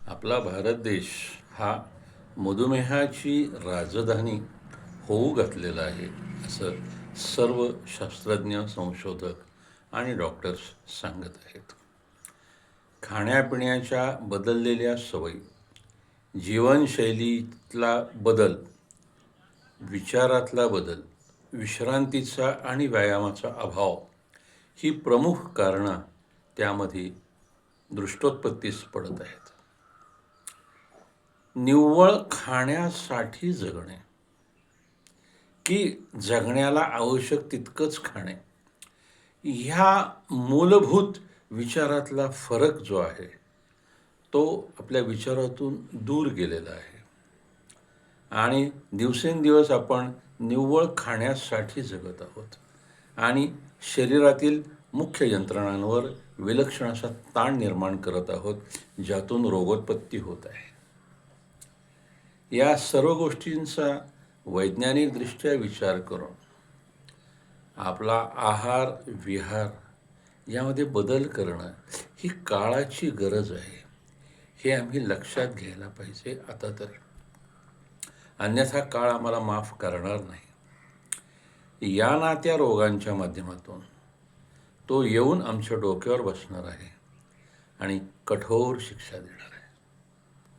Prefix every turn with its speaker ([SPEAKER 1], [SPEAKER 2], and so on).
[SPEAKER 1] आपला भारत देश हा मधुमेहाची राजधानी होऊ घातलेला आहे असं सर्व शास्त्रज्ञ, संशोधक आणि डॉक्टर्स सांगत आहेत. खाण्यापिण्याच्या बदललेल्या सवयी, जीवनशैलीतला बदल, विचारातला बदल, विश्रांतीचा आणि व्यायामाचा अभाव ही प्रमुख कारणं त्यामध्ये दृष्टोत्पत्तीस पडत आहेत. निव्वळ खाण्यासाठी जगणे की जगण्याला आवश्यक तितकंच खाणे, ह्या मूलभूत विचारातला फरक जो आहे तो आपल्या विचारातून दूर गेलेला आहे आणि दिवसेंदिवस आपण निव्वळ खाण्यासाठी जगत आहोत आणि शरीरातील मुख्य यंत्रणांवर विलक्षण असा ताण निर्माण करत आहोत, ज्यातून रोगोत्पत्ती होत आहे. या सर्व गोष्टींचा वैज्ञानिकदृष्ट्या विचार करून आपला आहार विहार यामध्ये बदल करणं ही काळाची गरज आहे, हे आम्ही लक्षात घ्यायला पाहिजे आता तरी. अन्यथा काळ आम्हाला माफ करणार नाही. या नात्या रोगांच्या माध्यमातून तो येऊन आमच्या डोक्यावर बसणार आहे आणि कठोर शिक्षा देणार आहे.